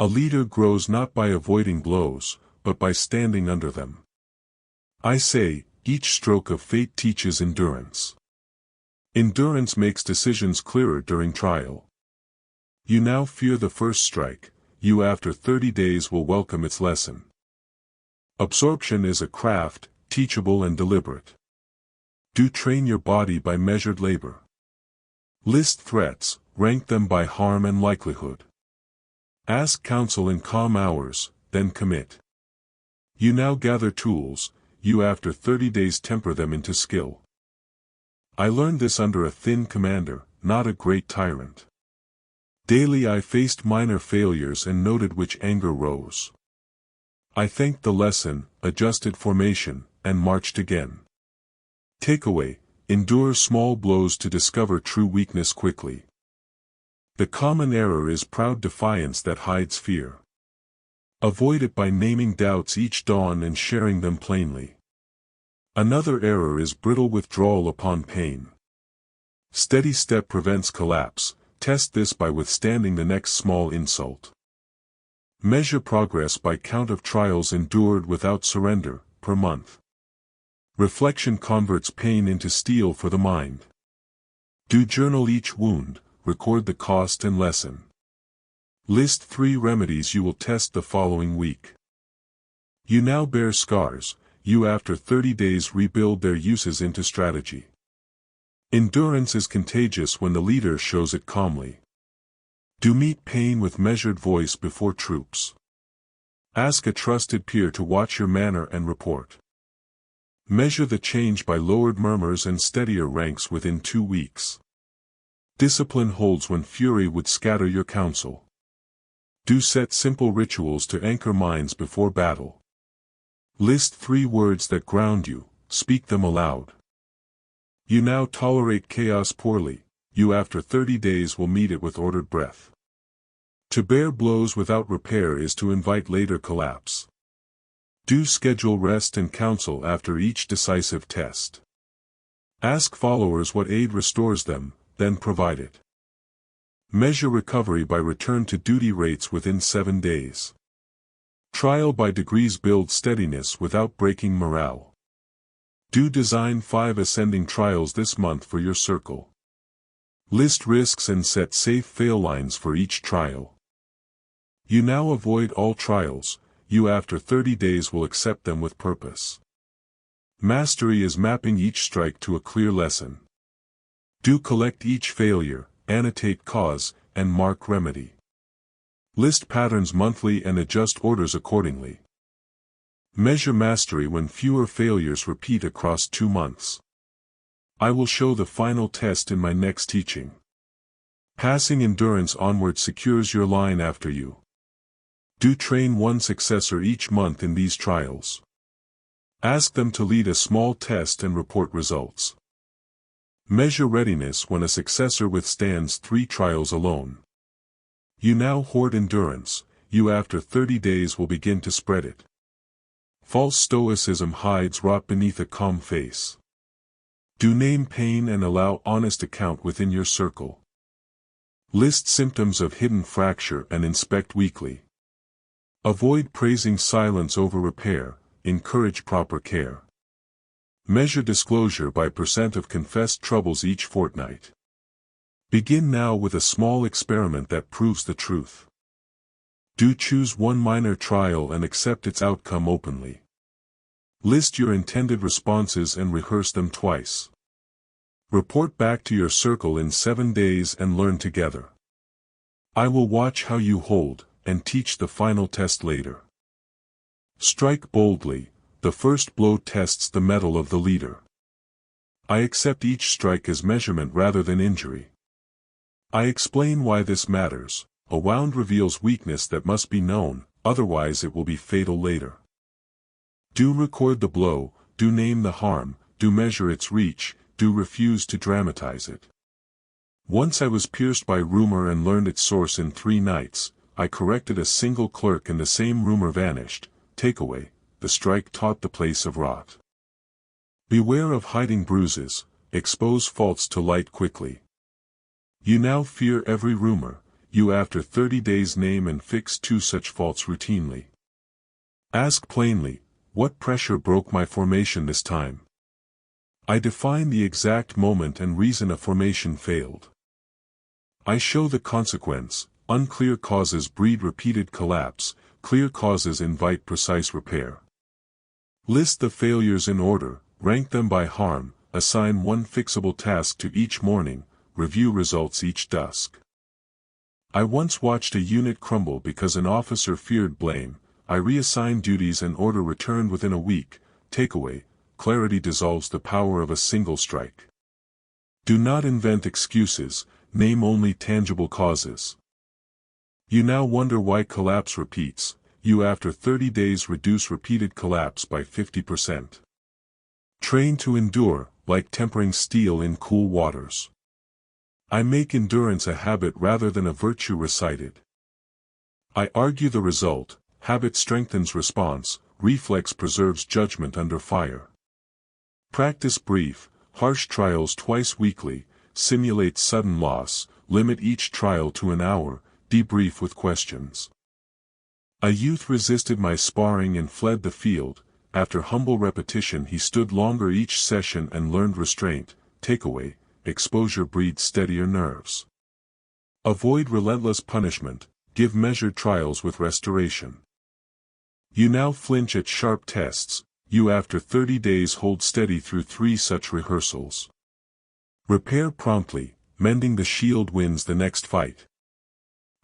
A leader grows not by avoiding blows, but by standing under them. I say, each stroke of fate teaches endurance. Endurance makes decisions clearer during trial. You now fear the first strike, you after 30 days will welcome its lesson. Absorption is a craft, teachable and deliberate. Do train your body by measured labor. List threats, rank them by harm and likelihood. Ask counsel in calm hours, then commit. You now gather tools, you after 30 days temper them into skill. I learned this under a thin commander, not a great tyrant. Daily I faced minor failures and noted which anger rose. I thanked the lesson, adjusted formation, and marched again. Takeaway: endure small blows to discover true weakness quickly. The common error is proud defiance that hides fear. Avoid it by naming doubts each dawn and sharing them plainly. Another error is brittle withdrawal upon pain. Steady step prevents collapse. Test this by withstanding the next small insult. Measure progress by count of trials endured without surrender, per month. Reflection converts pain into steel for the mind. Do journal each wound, record the cost and lesson. List 3 remedies you will test the following week. You now bear scars, you after 30 days rebuild their uses into strategy. Endurance is contagious when the leader shows it calmly. Do meet pain with measured voice before troops. Ask a trusted peer to watch your manner and report. Measure the change by lowered murmurs and steadier ranks within 2 weeks. Discipline holds when fury would scatter your counsel. Do set simple rituals to anchor minds before battle. List 3 words that ground you, speak them aloud. You now tolerate chaos poorly, you after 30 days will meet it with ordered breath. To bear blows without repair is to invite later collapse. Do schedule rest and counsel after each decisive test. Ask followers what aid restores them, then provide it. Measure recovery by return to duty rates within 7 days. Trial by degrees builds steadiness without breaking morale. Do design 5 ascending trials this month for your circle. List risks and set safe fail lines for each trial. You now avoid all trials, you after 30 days will accept them with purpose. Mastery is mapping each strike to a clear lesson. Do collect each failure, annotate cause, and mark remedy. List patterns monthly and adjust orders accordingly. Measure mastery when fewer failures repeat across 2 months. I will show the final test in my next teaching. Passing endurance onward secures your line after you. Do train one successor each month in these trials. Ask them to lead a small test and report results. Measure readiness when a successor withstands 3 trials alone. You now hoard endurance, you after 30 days will begin to spread it. False stoicism hides rot beneath a calm face. Do name pain and allow honest account within your circle. List symptoms of hidden fracture and inspect weekly. Avoid praising silence over repair, encourage proper care. Measure disclosure by % of confessed troubles each fortnight. Begin now with a small experiment that proves the truth. Do choose one minor trial and accept its outcome openly. List your intended responses and rehearse them twice. Report back to your circle in 7 days and learn together. I will watch how you hold, and teach the final test later. Strike boldly, the first blow tests the mettle of the leader. I accept each strike as measurement rather than injury. I explain why this matters. A wound reveals weakness that must be known, otherwise it will be fatal later. Do record the blow, do name the harm, do measure its reach, do refuse to dramatize it. Once I was pierced by rumor and learned its source in 3 nights, I corrected a single clerk and the same rumor vanished. Takeaway: the strike taught the place of rot. Beware of hiding bruises, expose faults to light quickly. You now fear every rumor, you after 30 days name and fix 2 such faults routinely. Ask plainly, what pressure broke my formation this time? I define the exact moment and reason a formation failed. I show the consequence. Unclear causes breed repeated collapse, clear causes invite precise repair. List the failures in order, rank them by harm, assign one fixable task to each morning, review results each dusk. I once watched a unit crumble because an officer feared blame. I reassigned duties and order returned within a week. Takeaway: clarity dissolves the power of a single strike. Do not invent excuses, name only tangible causes. You now wonder why collapse repeats. You after 30 days reduce repeated collapse by 50%. Train to endure, like tempering steel in cool waters. I make endurance a habit rather than a virtue recited. I argue the result. Habit strengthens response, reflex preserves judgment under fire. Practice brief, harsh trials twice weekly, simulate sudden loss, limit each trial to an hour, debrief with questions. A youth resisted my sparring and fled the field. After humble repetition he stood longer each session and learned restraint. Takeaway: exposure breeds steadier nerves. Avoid relentless punishment, give measured trials with restoration. You now flinch at sharp tests. You after 30 days hold steady through 3 such rehearsals. Repair promptly, mending the shield wins the next fight.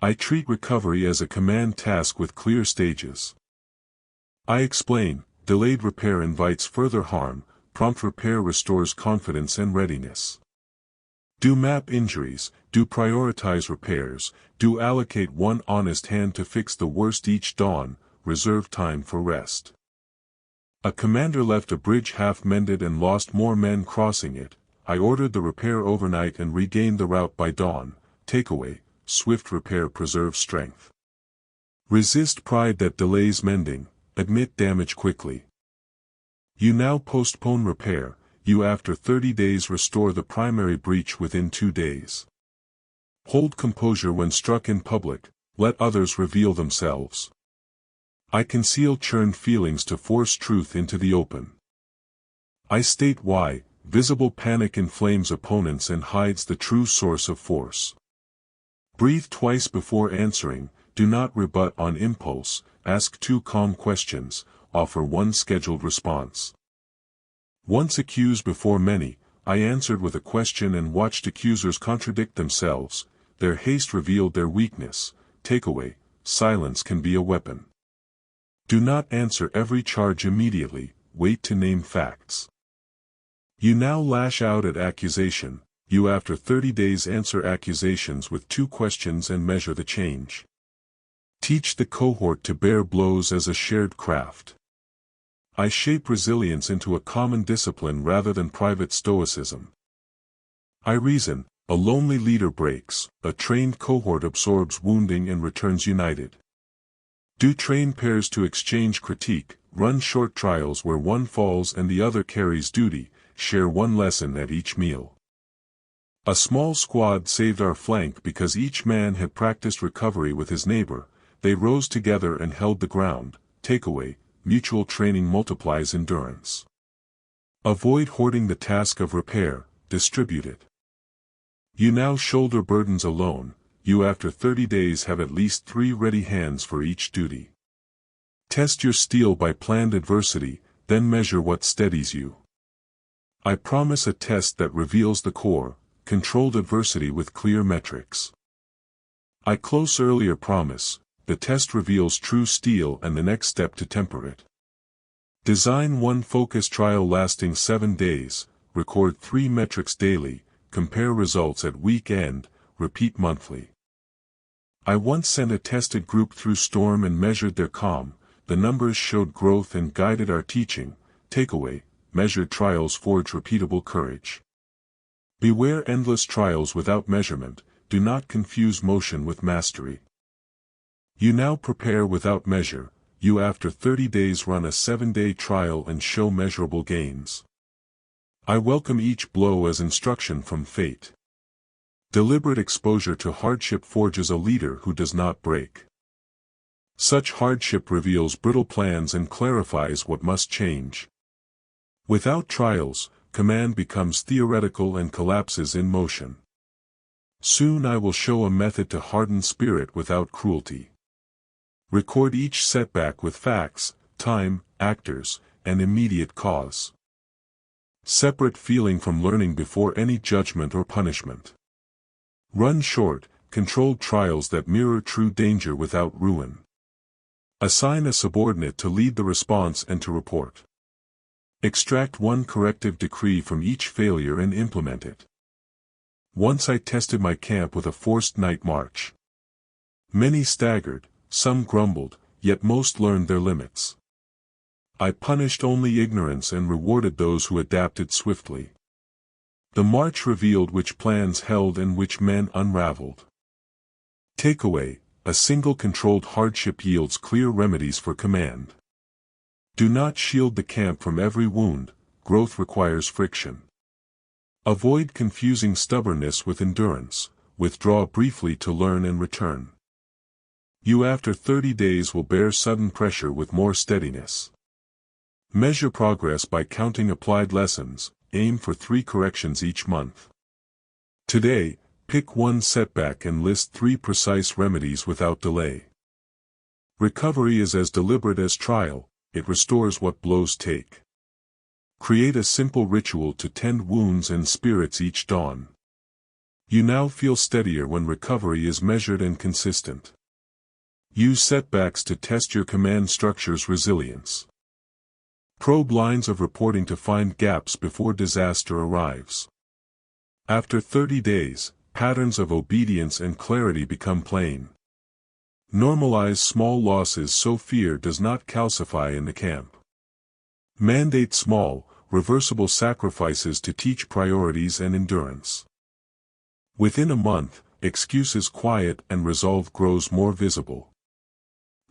I treat recovery as a command task with clear stages. I explain, delayed repair invites further harm, prompt repair restores confidence and readiness. Do map injuries, do prioritize repairs, do allocate one honest hand to fix the worst each dawn, reserve time for rest. A commander left a bridge half mended and lost more men crossing it. I ordered the repair overnight and regained the route by dawn. Takeaway: swift repair preserves strength. Resist pride that delays mending, admit damage quickly. You now postpone repair. You after 30 days restore the primary breach within 2 days. Hold composure when struck in public, let others reveal themselves. I conceal churned feelings to force truth into the open. I state why. Visible panic inflames opponents and hides the true source of force. Breathe twice before answering, do not rebut on impulse, ask 2 calm questions, offer 1 scheduled response. Once accused before many, I answered with a question and watched accusers contradict themselves. Their haste revealed their weakness. Takeaway: silence can be a weapon. Do not answer every charge immediately, wait to name facts. You now lash out at accusation. You after 30 days answer accusations with 2 questions and measure the change. Teach the cohort to bear blows as a shared craft. I shape resilience into a common discipline rather than private stoicism. I reason, a lonely leader breaks, a trained cohort absorbs wounding and returns united. Do train pairs to exchange critique, run short trials where one falls and the other carries duty, share 1 lesson at each meal. A small squad saved our flank because each man had practiced recovery with his neighbor. They rose together and held the ground. Takeaway: mutual training multiplies endurance. Avoid hoarding the task of repair, distribute it. You now shoulder burdens alone. You after 30 days have at least 3 ready hands for each duty. Test your steel by planned adversity, then measure what steadies you. I promise a test that reveals the core, controlled adversity with clear metrics. I close earlier promise, the test reveals true steel and the next step to temper it. Design 1 focus trial lasting 7 days, record 3 metrics daily, compare results at week end, repeat monthly. I once sent a tested group through storm and measured their calm. The numbers showed growth and guided our teaching. Takeaway: measured trials forge repeatable courage. Beware endless trials without measurement, do not confuse motion with mastery. You now prepare without measure. You after 30 days run a 7-day trial and show measurable gains. I welcome each blow as instruction from fate. Deliberate exposure to hardship forges a leader who does not break. Such hardship reveals brittle plans and clarifies what must change. Without trials, command becomes theoretical and collapses in motion. Soon I will show a method to harden spirit without cruelty. Record each setback with facts, time, actors, and immediate cause. Separate feeling from learning before any judgment or punishment. Run short, controlled trials that mirror true danger without ruin. Assign a subordinate to lead the response and to report. Extract one corrective decree from each failure and implement it. Once I tested my camp with a forced night march. Many staggered, some grumbled, yet most learned their limits. I punished only ignorance and rewarded those who adapted swiftly. The march revealed which plans held and which men unraveled. Takeaway: a single controlled hardship yields clear remedies for command. Do not shield the camp from every wound, growth requires friction. Avoid confusing stubbornness with endurance, withdraw briefly to learn and return. You after 30 days will bear sudden pressure with more steadiness. Measure progress by counting applied lessons, aim for 3 corrections each month. Today, pick one setback and list 3 precise remedies without delay. Recovery is as deliberate as trial, it restores what blows take. Create a simple ritual to tend wounds and spirits each dawn. You now feel steadier when recovery is measured and consistent. Use setbacks to test your command structure's resilience. Probe lines of reporting to find gaps before disaster arrives. After 30 days, patterns of obedience and clarity become plain. Normalize small losses so fear does not calcify in the camp. Mandate small, reversible sacrifices to teach priorities and endurance. Within a month, excuses quiet and resolve grows more visible.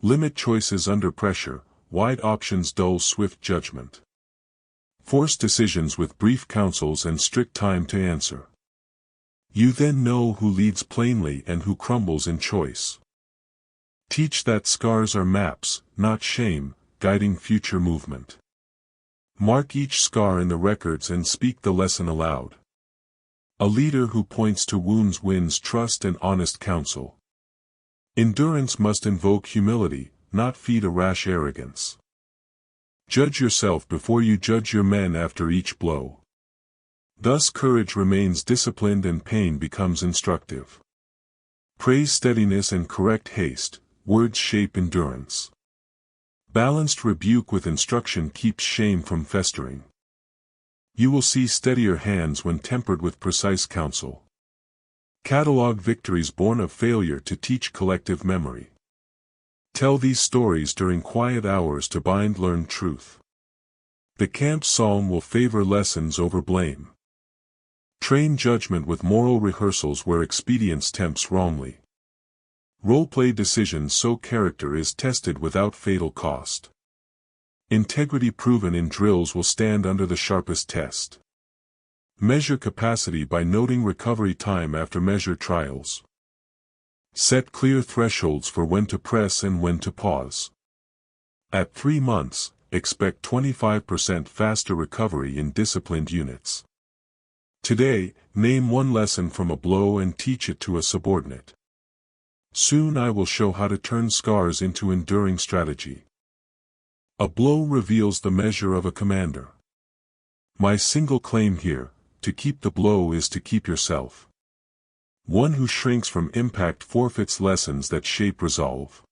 Limit choices under pressure, wide options dull swift judgment. Force decisions with brief counsels and strict time to answer. You then know who leads plainly and who crumbles in choice. Teach that scars are maps, not shame, guiding future movement. Mark each scar in the records and speak the lesson aloud. A leader who points to wounds wins trust and honest counsel. Endurance must invoke humility, not feed a rash arrogance. Judge yourself before you judge your men after each blow. Thus courage remains disciplined and pain becomes instructive. Praise steadiness and correct haste, words shape endurance. Balanced rebuke with instruction keeps shame from festering. You will see steadier hands when tempered with precise counsel. Catalog victories born of failure to teach collective memory. Tell these stories during quiet hours to bind learned truth. The camp psalm will favor lessons over blame. Train judgment with moral rehearsals where expedience tempts wrongly. Role-play decisions so character is tested without fatal cost. Integrity proven in drills will stand under the sharpest test. Measure capacity by noting recovery time after measure trials. Set clear thresholds for when to press and when to pause. At 3 months, expect 25% faster recovery in disciplined units. Today, name one lesson from a blow and teach it to a subordinate. Soon I will show how to turn scars into enduring strategy. A blow reveals the measure of a commander. My single claim here, to keep the blow is to keep yourself. One who shrinks from impact forfeits lessons that shape resolve.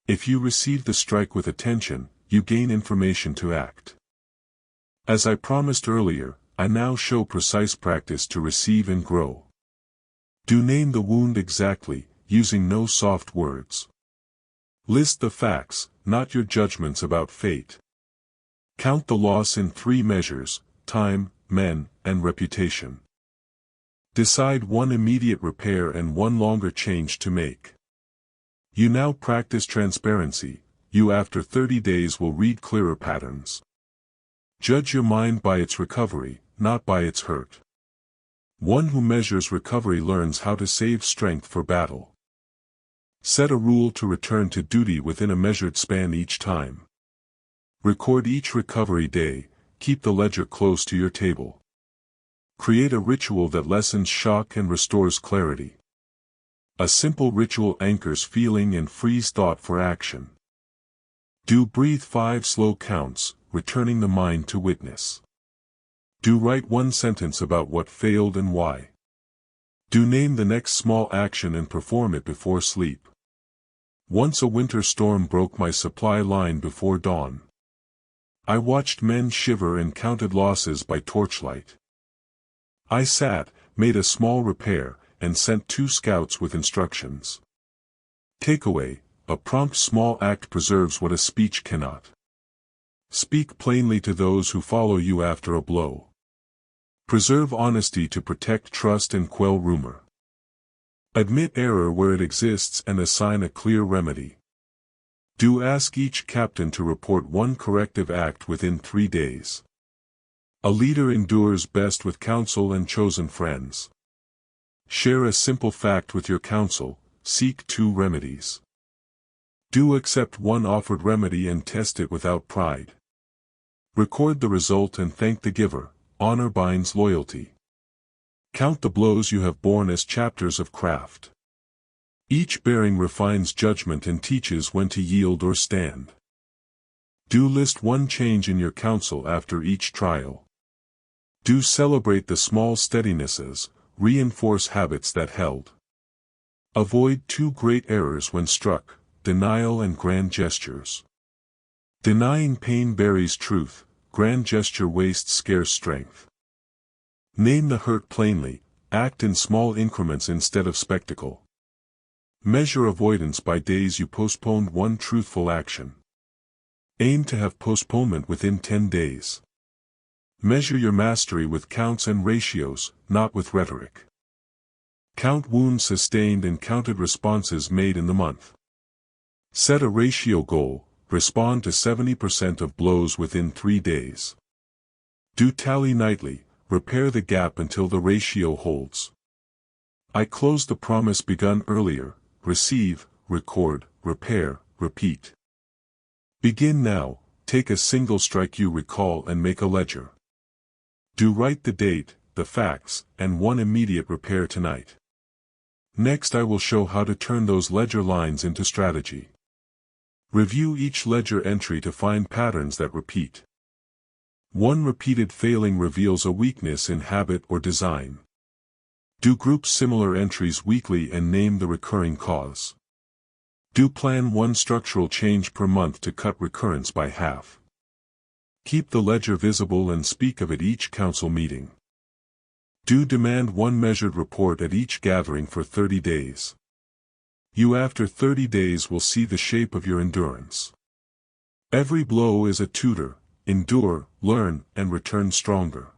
If you receive the strike with attention, you gain information to act. As I promised earlier, I now show precise practice to receive and grow. Do name the wound exactly, using no soft words. List the facts, not your judgments about fate. Count the loss in 3 measures: time, men, and reputation. Decide one immediate repair and one longer change to make. You now practice transparency, you after 30 days will read clearer patterns. Judge your mind by its recovery, not by its hurt. One who measures recovery learns how to save strength for battle. Set a rule to return to duty within a measured span each time. Record each recovery day, keep the ledger close to your table. Create a ritual that lessens shock and restores clarity. A simple ritual anchors feeling and frees thought for action. Do breathe 5 slow counts, returning the mind to witness. Do write one sentence about what failed and why. Do name the next small action and perform it before sleep. Once a winter storm broke my supply line before dawn. I watched men shiver and counted losses by torchlight. I sat, made a small repair, and sent 2 scouts with instructions. Takeaway: a prompt small act preserves what a speech cannot. Speak plainly to those who follow you after a blow. Preserve honesty to protect trust and quell rumor. Admit error where it exists and assign a clear remedy. Do ask each captain to report one corrective act within 3 days. A leader endures best with counsel and chosen friends. Share a simple fact with your counsel, seek 2 remedies. Do accept one offered remedy and test it without pride. Record the result and thank the giver, honor binds loyalty. Count the blows you have borne as chapters of craft. Each bearing refines judgment and teaches when to yield or stand. Do list one change in your counsel after each trial. Do celebrate the small steadinesses, reinforce habits that held. Avoid 2 great errors when struck, denial and grand gestures. Denying pain buries truth, grand gesture wastes scarce strength. Name the hurt plainly, act in small increments instead of spectacle. Measure avoidance by days you postponed one truthful action. Aim to have postponement within 10 days. Measure your mastery with counts and ratios, not with rhetoric. Count wounds sustained and counted responses made in the month. Set a ratio goal, respond to 70% of blows within 3 days. Do tally nightly, repair the gap until the ratio holds. I close the promise begun earlier, receive, record, repair, repeat. Begin now, take a single strike you recall and make a ledger. Do write the date, the facts, and one immediate repair tonight. Next I will show how to turn those ledger lines into strategy. Review each ledger entry to find patterns that repeat. One repeated failing reveals a weakness in habit or design. Do group similar entries weekly and name the recurring cause. Do plan one structural change per month to cut recurrence by half. Keep the ledger visible and speak of it each council meeting. Do demand one measured report at each gathering for 30 days. You after 30 days will see the shape of your endurance. Every blow is a tutor, endure, learn, and return stronger.